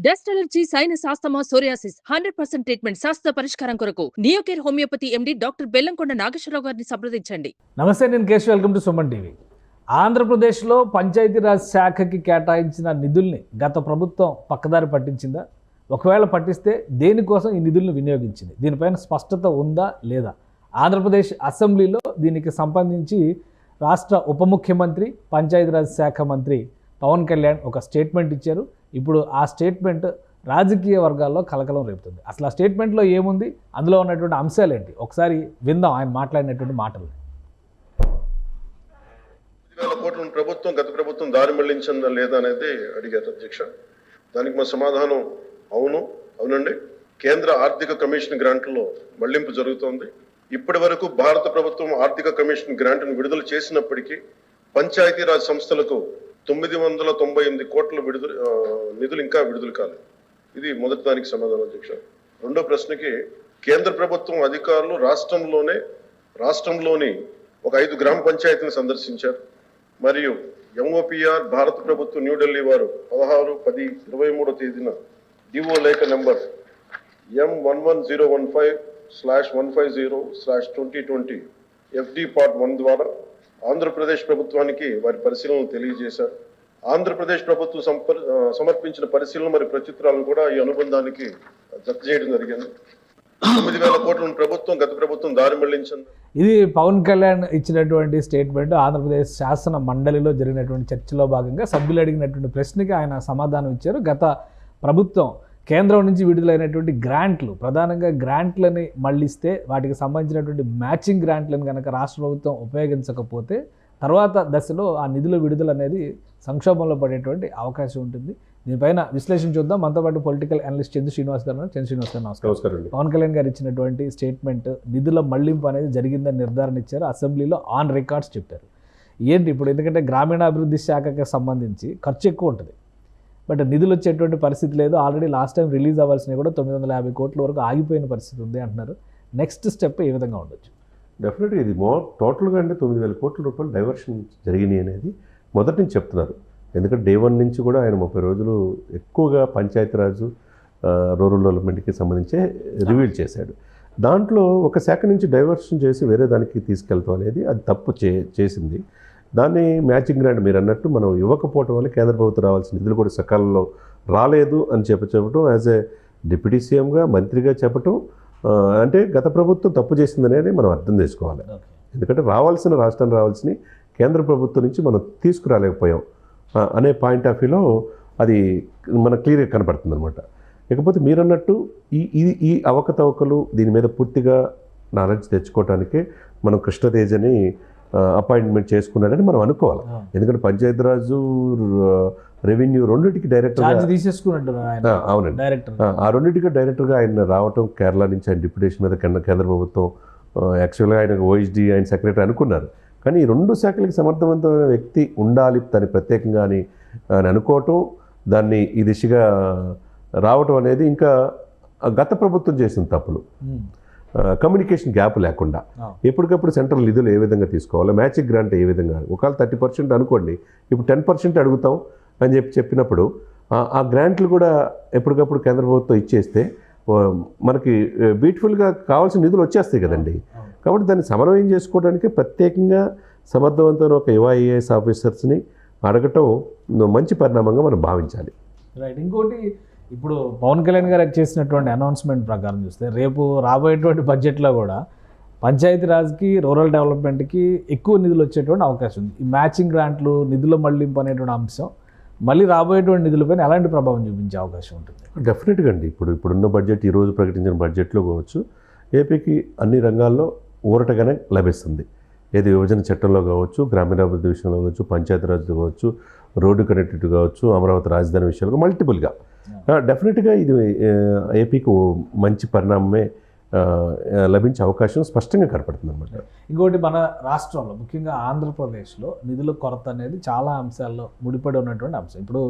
Dust allergy, sinus, asthma, psoriasis 100% treatment శాస్త్ర పరిష్కారం కొరకు Neocare homeopathy MD doctor Bellamkonda Nageswararao గారిని సంప్రదించండి. నమస్తే, నేను Keshav. Welcome to Suman TV. ఆంధ్రప్రదేశ్లో పంచాయతీరాజ్ శాఖకి కేటాయించిన నిధుల్ని గత ప్రభుత్వం పక్కదారి పట్టించిందా? ఒకవేళ పట్టిస్తే దేనికోసం ఈ నిధులను వినియోగించింది? దీనిపైన స్పష్టత ఉందా లేదా? ఆంధ్రప్రదేశ్ అసెంబ్లీలో దీనికి సంబంధించి రాష్ట్ర ఉప ముఖ్యమంత్రి, పంచాయతీరాజ్ శాఖ మంత్రి పవన్ కళ్యాణ్ ఒక స్టేట్మెంట్ ఇచ్చారు. ఇప్పుడు ఆ స్టేట్మెంట్ రాజకీయ వర్గాల్లో కలకలం రేపుతుంది. అసలు ఆ స్టేట్మెంట్లో ఏముంది, అందులో ఉన్నటువంటి అంశాలు ఏంటి, ఒకసారి విందాం ఆయన మాట్లాడినటువంటి మాటలు. 10,000 కోట్ల ప్రభుత్వం గత ప్రభుత్వం దారి మళ్లించిందా లేదా అనేది అడిగారు అధ్యక్ష. దానికి మా సమాధానం అవునండి. కేంద్ర ఆర్థిక కమిషన్ గ్రాంట్లో మళ్లింపు జరుగుతోంది. ఇప్పటి వరకు భారత ప్రభుత్వం ఆర్థిక కమిషన్ గ్రాంట్ను విడుదల చేసినప్పటికీ పంచాయతీరాజ్ సంస్థలకు 998 కోట్ల నిధులు ఇంకా విడుదల కాలేదు. ఇది మొదటి దానికి సమాధానం అధ్యక్ష. రెండో ప్రశ్నకి, కేంద్ర ప్రభుత్వం అధికారులు రాష్ట్రంలోని ఒక 5 గ్రామ పంచాయతీలను సందర్శించారు. మరియు ఎంఓపిఆర్ భారత ప్రభుత్వం న్యూఢిల్లీ వారు 16/10/23 తేదీన డిఓ లేఖ నెంబర్ M11015/150/2020 FD పార్ట్ 1 ద్వారా ఆంధ్రప్రదేశ్ ప్రభుత్వానికి వారి పరిశీలనలు తెలియజేశారు. ఆంధ్రప్రదేశ్ ప్రభుత్వం సమర్పించిన పరిశీలన మరియు ప్రత్యుత్తరాలను కూడా ఈ అనుబంధానికి జత చేయడం జరిగింది. 9,000 కోట్ల ప్రభుత్వం గత ప్రభుత్వం దారి మళ్లించింది. ఇది పవన్ కళ్యాణ్ ఇచ్చినటువంటి స్టేట్మెంట్. ఆంధ్రప్రదేశ్ శాసన మండలిలో జరిగినటువంటి చర్చలో భాగంగా సభ్యులు అడిగినటువంటి ప్రశ్నకి ఆయన సమాధానం ఇచ్చారు. గత ప్రభుత్వం కేంద్రం నుంచి విడుదలైనటువంటి గ్రాంట్లు, ప్రధానంగా గ్రాంట్లని మళ్ళిస్తే వాటికి సంబంధించినటువంటి మ్యాచింగ్ గ్రాంట్లను కనుక రాష్ట్ర ప్రభుత్వం ఉపయోగించకపోతే తర్వాత దశలో ఆ నిధుల విడుదల అనేది సంక్షోభంలో పడేటువంటి అవకాశం ఉంటుంది. దీనిపైన విశ్లేషణ చూద్దాం. మనతో పాటు పొలిటికల్ అనలిస్ట్ చంద్ర శ్రీనివాస్ గారు. నమస్కారం. పవన్ కళ్యాణ్ గారు ఇచ్చినటువంటి స్టేట్మెంట్, నిధుల మళ్లింపు అనేది జరిగిందని నిర్ధారణ ఇచ్చారు. అసెంబ్లీలో ఆన్ రికార్డ్స్ చెప్పారు. ఏంటి ఇప్పుడు, ఎందుకంటే గ్రామీణాభివృద్ధి శాఖకి సంబంధించి ఖర్చు ఎక్కువ ఉంటుంది, బట్ నిధులు వచ్చేటువంటి పరిస్థితి లేదు. ఆల్రెడీ లాస్ట్ టైం రిలీజ్ అవ్వాల్సినవి కూడా 950 కోట్ల వరకు ఆగిపోయిన పరిస్థితి ఉంది అంటున్నారు. నెక్స్ట్ స్టెప్ ఏ విధంగా ఉండొచ్చు? డెఫినెట్గా ఇది టోటల్గా అంటే 9,000 కోట్ల రూపాయలు డైవర్షన్ జరిగినాయి అనేది మొదటి నుంచి చెప్తున్నారు. ఎందుకంటే డే 1 నుంచి కూడా ఆయన 30 రోజులు ఎక్కువగా పంచాయతీరాజు రూరల్ డెవలప్మెంట్కి సంబంధించే రివీల్ చేశాడు. దాంట్లో ఒక శాఖ నుంచి డైవర్షన్ చేసి వేరే దానికి తీసుకెళ్తాం అనేది అది తప్పు చేసింది. దాన్ని మ్యాచింగ్ గ్రాంట్ మీరు అన్నట్టు మనం ఇవ్వకపోవటం వల్ల కేంద్ర ప్రభుత్వం రావాల్సిన నిధులు కూడా సకాలంలో రాలేదు అని చెప్పటం, యాజ్ ఏ డిప్యూటీ సీఎంగా మంత్రిగా చెప్పటం అంటే గత ప్రభుత్వం తప్పు చేసిందనేది మనం అర్థం చేసుకోవాలి. ఎందుకంటే రాష్ట్రానికి రావాల్సిన కేంద్ర ప్రభుత్వం నుంచి మనం తీసుకురాలేకపోయాం అనే పాయింట్ ఆఫ్ వ్యూలో అది మనకు క్లియర్గా కనపడుతుంది అనమాట. ఇకపోతే మీరన్నట్టు ఈ అవకతవకలు దీని మీద పూర్తిగా నాలెడ్జ్ తెచ్చుకోవడానికే మనం కృష్ణతేజని అపాయింట్మెంట్ చేసుకున్నాడని మనం అనుకోవాలి. ఎందుకంటే పంచాయతీరాజు, రెవెన్యూ రెండింటికి డైరెక్టర్గా అవునండి, ఆ రెండింటికి డైరెక్టర్గా ఆయన రావటం, కేరళ నుంచి ఆయన డిప్యూటేషన్ మీద కేంద్ర ప్రభుత్వం యాక్చువల్గా ఆయన ఓఎస్డీ, ఆయన సెక్రటరీ అనుకున్నారు. కానీ ఈ 2 శాఖలకి సమర్థవంతమైన వ్యక్తి ఉండాలి తను ప్రత్యేకంగా అని అనుకోవటం, దాన్ని ఈ దిశగా రావటం అనేది ఇంకా గత ప్రభుత్వం చేసిన తప్పులు. కమ్యూనికేషన్ గ్యాప్ లేకుండా ఎప్పటికప్పుడు సెంట్రల్ నిధులు ఏ విధంగా తీసుకోవాలి, మ్యాచింగ్ గ్రాంట్ ఏ విధంగా, ఒకవేళ 30% అనుకోండి, ఇప్పుడు 10% అడుగుతాం అని చెప్పినప్పుడు ఆ గ్రాంట్లు కూడా ఎప్పటికప్పుడు కేంద్ర ప్రభుత్వం ఇచ్చేస్తే మనకి బ్యూటిఫుల్గా కావాల్సిన నిధులు వచ్చేస్తాయి కదండి. కాబట్టి దాన్ని సమన్వయం చేసుకోవడానికి ప్రత్యేకంగా సమర్థవంతమైన ఒక ఐఏఎస్ ఆఫీసర్స్ని అడగటం మంచి పరిణామంగా మనం భావించాలి. రైట్. ఇంకోటి, ఇప్పుడు పవన్ కళ్యాణ్ గారు చేసినటువంటి అనౌన్స్మెంట్ ప్రకారం చూస్తే రేపు రాబోయేటువంటి బడ్జెట్లో కూడా పంచాయతీరాజ్కి, రూరల్ డెవలప్మెంట్కి ఎక్కువ నిధులు వచ్చేటువంటి అవకాశం ఉంది. ఈ మ్యాచింగ్ గ్రాంట్లు, నిధుల మళ్లింపు అనేటువంటి అంశం మళ్ళీ రాబోయేటువంటి నిధులపైన ఎలాంటి ప్రభావం చూపించే అవకాశం ఉంటుంది? డెఫినెట్గా అండి. ఇప్పుడున్న బడ్జెట్, ఈరోజు ప్రకటించిన బడ్జెట్లో కావచ్చు, ఏపీకి అన్ని రంగాల్లో ఊరటగానే లభిస్తుంది. ఏది విభజన చట్టంలో కావచ్చు, గ్రామీణాభివృద్ధి విషయంలో కావచ్చు, పంచాయతీరాజ్ కావచ్చు, రోడ్డు కనెక్టివిటీ కావచ్చు, అమరావతి రాజధాని విషయంలో మల్టిపుల్గా డెఫినెట్గా ఇది ఏపీకి మంచి పరిణామమే లభించే అవకాశం స్పష్టంగా కనపడుతుంది అనమాట. ఇంకోటి, మన రాష్ట్రంలో ముఖ్యంగా ఆంధ్రప్రదేశ్లో నిధుల కొరత అనేది చాలా అంశాల్లో ముడిపడి ఉన్నటువంటి అంశం. ఇప్పుడు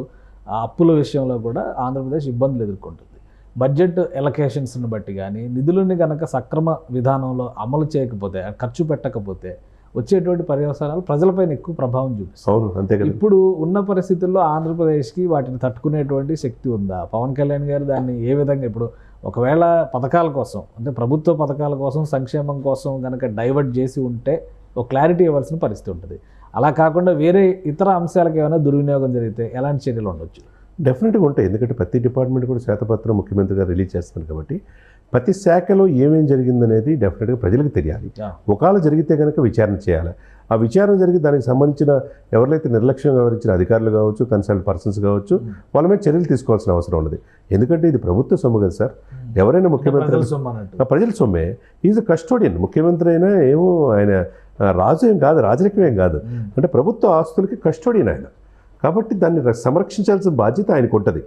అప్పుల విషయంలో కూడా ఆంధ్రప్రదేశ్ ఇబ్బందులు ఎదుర్కొంటుంది. బడ్జెట్ ఎలకేషన్స్ని బట్టి కానీ, నిధులని కనుక సక్రమ విధానంలో అమలు చేయకపోతే, ఖర్చు పెట్టకపోతే వచ్చేటువంటి పర్యవసానాలు ప్రజలపైన ఎక్కువ ప్రభావం చూపిస్తాయి. అవును, అంతే కదా. ఇప్పుడు ఉన్న పరిస్థితుల్లో ఆంధ్రప్రదేశ్కి వాటిని తట్టుకునేటువంటి శక్తి ఉందా? పవన్ కళ్యాణ్ గారు దాన్ని ఏ విధంగా, ఇప్పుడు ఒకవేళ పథకాల కోసం అంటే ప్రభుత్వ పథకాల కోసం సంక్షేమం కోసం కనుక డైవర్ట్ చేసి ఉంటే ఒక క్లారిటీ ఇవ్వాల్సిన పరిస్థితి ఉంటుంది. అలా కాకుండా వేరే ఇతర అంశాలకు ఏమైనా దుర్వినియోగం జరిగితే ఎలాంటి చర్యలు ఉండొచ్చు? డెఫినెట్గా ఉంటాయి. ఎందుకంటే ప్రతి డిపార్ట్మెంట్ కూడా శ్వేతపత్రం ముఖ్యమంత్రి గారు రిలీజ్ చేస్తున్నారు కాబట్టి ప్రతి శాఖలో ఏమేం జరిగిందనేది డెఫినెట్గా ప్రజలకు తెలియాలి. ఒకవేళ జరిగితే కనుక విచారణ చేయాలి. ఆ విచారణ జరిగి దానికి సంబంధించిన ఎవరైతే నిర్లక్ష్యంగా వ్యవహరించిన అధికారులు కావచ్చు, కన్సల్ట్ పర్సన్స్ కావచ్చు, వాళ్ళ మీద చర్యలు తీసుకోవాల్సిన అవసరం ఉన్నది. ఎందుకంటే ఇది ప్రభుత్వ సొమ్ము కదా సార్. ఎవరైనా ముఖ్యమంత్రి ప్రజల సొమ్మే. Is a custodian. ముఖ్యమంత్రి అయినా ఏమో ఆయన రాజు ఏం కాదు, రాజరికం ఏం కాదు, అంటే ప్రభుత్వ ఆస్తులకి కస్టోడియన్ ఆయన. కాబట్టి దాన్ని సంరక్షించాల్సిన బాధ్యత ఆయనకు ఉంటుంది.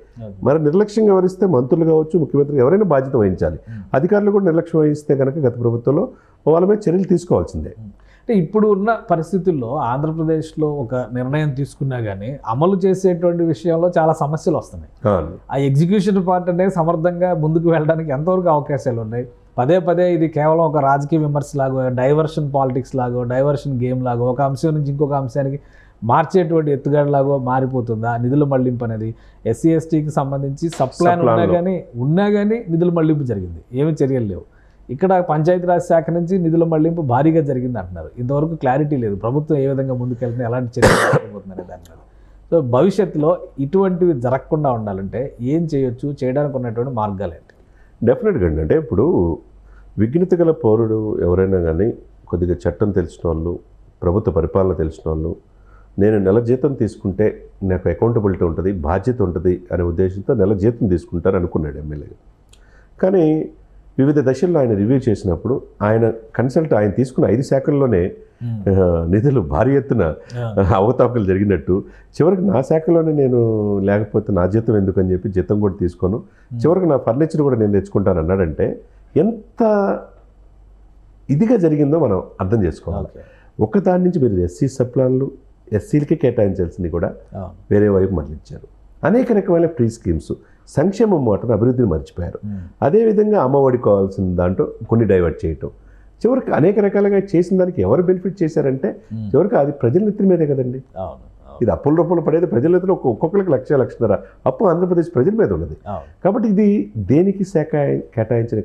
మరి నిర్లక్ష్యంగా వ్యవహరిస్తే మంత్రులు కావచ్చు, ముఖ్యమంత్రి ఎవరైనా బాధ్యత వహించాలి. అధికారులు కూడా నిర్లక్ష్యం వహిస్తే కనుక గత ప్రభుత్వంలో వాళ్ళ మీద చర్యలు తీసుకోవాల్సిందే. అంటే ఇప్పుడు ఉన్న పరిస్థితుల్లో ఆంధ్రప్రదేశ్లో ఒక నిర్ణయం తీసుకున్నా కానీ అమలు చేసేటువంటి విషయంలో చాలా సమస్యలు వస్తున్నాయి. ఆ ఎగ్జిక్యూషన్ పార్ట్ అనేది సమర్థంగా ముందుకు వెళ్ళడానికి ఎంతవరకు అవకాశాలు ఉన్నాయి? పదే పదే ఇది కేవలం ఒక రాజకీయ విమర్శ లాగో, డైవర్షన్ పాలిటిక్స్ లాగో, డైవర్షన్ గేమ్ లాగో, ఒక అంశం నుంచి ఇంకొక అంశానికి మార్చేటువంటి ఎత్తుగడలాగో మారిపోతుందా నిధుల మళ్లింపు అనేది? ఎస్సీ ఎస్టీకి సంబంధించి సప్లాన్ ఉన్నా కానీ నిధుల మళ్లింపు జరిగింది, ఏమి చర్యలు లేవు. ఇక్కడ పంచాయతీరాజ్ శాఖ నుంచి నిధుల మళ్లింపు భారీగా జరిగింది అంటున్నారు. ఇంతవరకు క్లారిటీ లేదు ప్రభుత్వం ఏ విధంగా ముందుకెళ్తుంది, ఎలాంటి చర్యలు తీసుకోబోతుందనే దాని మీద. సో భవిష్యత్తులో ఇటువంటివి జరగకుండా ఉండాలంటే ఏం చేయొచ్చు, చేయడానికి ఉన్నటువంటి మార్గాలు ఏంటి? డెఫినెట్గా అండి. అంటే ఇప్పుడు విఘ్నత గల పౌరుడు ఎవరైనా కానీ కొద్దిగా చట్టం తెలిసిన వాళ్ళు, ప్రభుత్వ పరిపాలన తెలిసిన వాళ్ళు, నేను నెల జీతం తీసుకుంటే నాకు అకౌంటబిలిటీ ఉంటుంది, బాధ్యత ఉంటుంది అనే ఉద్దేశంతో నెల జీతం తీసుకుంటారు అనుకున్నాడు ఎమ్మెల్యే. కానీ వివిధ దశల్లో ఆయన రివ్యూ చేసినప్పుడు ఆయన తీసుకున్న 5 శాఖల్లోనే నిధులు భారీ ఎత్తున అవతాపకలు జరిగినట్టు, చివరికి నా శాఖలోనే నేను లేకపోతే నా జీతం ఎందుకని చెప్పి జీతం కూడా తీసుకోను, చివరికి నా ఫర్నిచర్ కూడా నేను తెచ్చుకుంటాను అన్నాడంటే ఎంత ఇదిగా జరిగిందో మనం అర్థం చేసుకోవాలి. ఒకదాని నుంచి మీరు ఎస్సీ సప్లాన్లు ఎస్సీలకి కేటాయించాల్సింది కూడా వేరే వైపు మళ్ళించారు. అనేక రకమైన ప్రీ స్కీమ్స్, సంక్షేమం మాటను అభివృద్ధిని మర్చిపోయారు. అదేవిధంగా అమ్మఒడి కావాల్సిన దాంట్లో కొన్ని డైవర్ట్ చేయటం, చివరికి అనేక రకాలుగా చేసిన దానికి ఎవరు బెనిఫిట్ చేశారంటే చివరికి అది ప్రజల నెత్తి మీదే కదండి. ఇది అప్పుల రూపంలో పడేది ప్రజల నెత్తిలో ఒక్కొక్కరికి 1,00,000 అప్పు ఆంధ్రప్రదేశ్ ప్రజల మీద ఉన్నది. కాబట్టి ఇది దేనికి శాఖ కేటాయించిన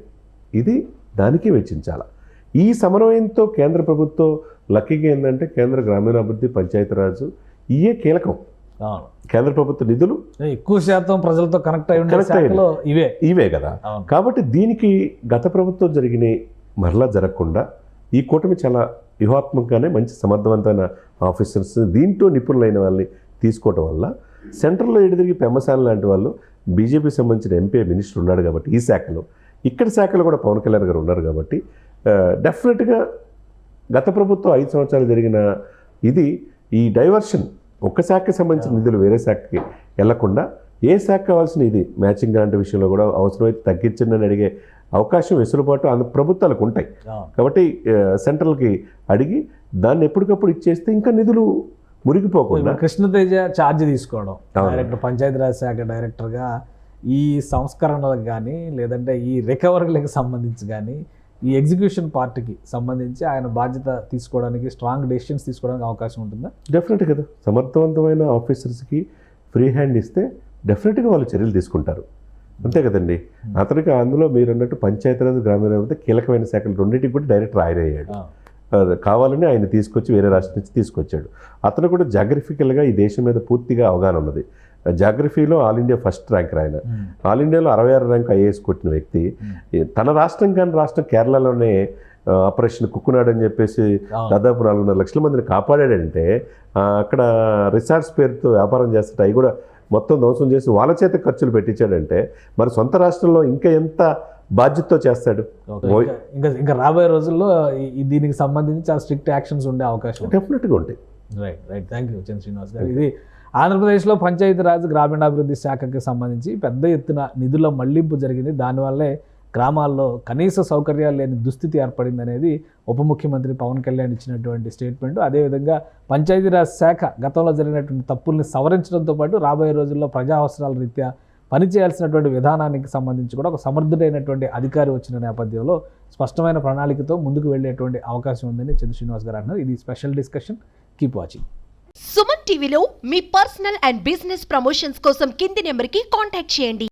ఇది దానికి వెచ్చించాలి. ఈ సమన్వయంతో కేంద్ర ప్రభుత్వం లక్కీగా ఏంటంటే కేంద్ర గ్రామీణాభివృద్ధి, పంచాయతీరాజు ఇయే కీలకం. కేంద్ర ప్రభుత్వ నిధులు ఎక్కువ శాతం ప్రజలతో కనెక్ట్ ఇవే కదా. కాబట్టి దీనికి గత ప్రభుత్వం జరిగిన మరలా జరగకుండా ఈ కూటమి చాలా వ్యూహాత్మకంగానే మంచి సమర్థవంతమైన ఆఫీసర్స్, దీంట్లో నిపుణులైన వాళ్ళని తీసుకోవటం వల్ల సెంట్రల్లో ఎడిదిరిగి పెమ్మసాని లాంటి వాళ్ళు బీజేపీ సంబంధించిన ఎంపీ మినిస్టర్ ఉన్నాడు కాబట్టి ఈ శాఖలో, ఇక్కడ శాఖలో కూడా పవన్ కళ్యాణ్ గారు ఉన్నారు కాబట్టి డెఫినెట్గా గత ప్రభుత్వం 5 సంవత్సరాలు జరిగిన ఇది ఈ డైవర్షన్ ఒక్క శాఖకి సంబంధించిన నిధులు వేరే శాఖకి వెళ్లకుండా ఏ శాఖ కావాల్సిన ఇది మ్యాచింగ్ గ్రాంట్ విషయంలో కూడా అవసరమైతే తగ్గించండి అని అడిగే అవకాశం, వెసులుబాటు ప్రభుత్వాలకు ఉంటాయి. కాబట్టి సెంట్రల్కి అడిగి దాన్ని ఎప్పటికప్పుడు ఇచ్చేస్తే ఇంకా నిధులు మురిగిపోకుండా. కృష్ణతేజ ఛార్జ్ తీసుకోవడం, డైరెక్టర్ పంచాయతీరాజ్ శాఖ డైరెక్టర్గా ఈ సంస్కరణలకు కానీ లేదంటే ఈ రికవరీలకు సంబంధించి కానీ ఈ ఎగ్జిక్యూషన్ పార్ట్కి సంబంధించి ఆయన బాధ్యత తీసుకోవడానికి, స్ట్రాంగ్ డెసిషన్స్ తీసుకోవడానికి అవకాశం ఉంటుందా? డెఫినెట్గా కదా. సమర్థవంతమైన ఆఫీసర్స్కి ఫ్రీ హ్యాండ్ ఇస్తే డెఫినెట్గా వాళ్ళు చర్యలు తీసుకుంటారు, అంతే కదండి. అతనికి అందులో మీరు అన్నట్టు పంచాయతీరాజ్, గ్రామీణాభివృద్ధి కీలకమైన శాఖలు రెండింటికి కూడా డైరెక్టర్ ఆయన అయ్యాడు. కావాలని ఆయన తీసుకొచ్చి వేరే రాష్ట్రం నుంచి తీసుకొచ్చాడు. అతను కూడా జాగ్రఫికల్గా ఈ దేశం మీద పూర్తిగా అవగాహన ఉన్నది. జాగ్రఫీలో ఆల్ ఇండియా ఫస్ట్ ర్యాంకర్ ఆయన. ఆల్ ఇండియాలో 66 ర్యాంక్ ఐఏఎస్ కొట్టిన వ్యక్తి. తన రాష్ట్రం కానీ రాష్ట్రం కేరళలోనే ఆపరేషన్ కుక్కునాడు అని చెప్పేసి దాదాపు 4.5 లక్షల మందిని కాపాడాడంటే, అక్కడ రిసార్ట్స్ పేరుతో వ్యాపారం చేస్తుంటే అవి కూడా మొత్తం ధ్వంసం చేసి వాళ్ళ చేత ఖర్చులు పెట్టించాడంటే మరి సొంత రాష్ట్రంలో ఇంకా ఎంత బాధ్యతతో చేస్తాడు. ఇంకా రాబోయే రోజుల్లో దీనికి సంబంధించి చాలా స్ట్రిక్ట్ యాక్షన్స్ ఉండే అవకాశం డెఫినెట్గా ఉంటాయి. రైట్ థ్యాంక్ యూ చంద్ర శ్రీనివాస్ గారు. ఇది ఆంధ్రప్రదేశ్లో పంచాయతీరాజ్, గ్రామీణాభివృద్ధి శాఖకి సంబంధించి పెద్ద ఎత్తున నిధుల మళ్లింపు జరిగింది. దానివల్లే గ్రామాల్లో కనీస సౌకర్యాలు లేని దుస్థితి ఏర్పడింది అనేది ఉప ముఖ్యమంత్రి పవన్ కళ్యాణ్ ఇచ్చినటువంటి స్టేట్మెంట్. అదేవిధంగా పంచాయతీరాజ్ శాఖ గతంలో జరిగినటువంటి తప్పుల్ని సవరించడంతో పాటు రాబోయే రోజుల్లో ప్రజా అవసరాల రీత్యా పనిచేయాల్సినటువంటి విధానానికి సంబంధించి కూడా ఒక సమర్థుడైనటువంటి అధికారి వచ్చిన నేపథ్యంలో స్పష్టమైన ప్రణాళికతో ముందుకు వెళ్ళేటువంటి అవకాశం ఉందని చంద్ర శ్రీనివాస్ గారు అంటున్నారు. ఇది special discussion. Keep watching. Suman టీవీలో మీ పర్సనల్ అండ్ బిజినెస్ ప్రమోషన్స్ కోసం కింది నెంబర్కి కాంటాక్ట్ చేయండి.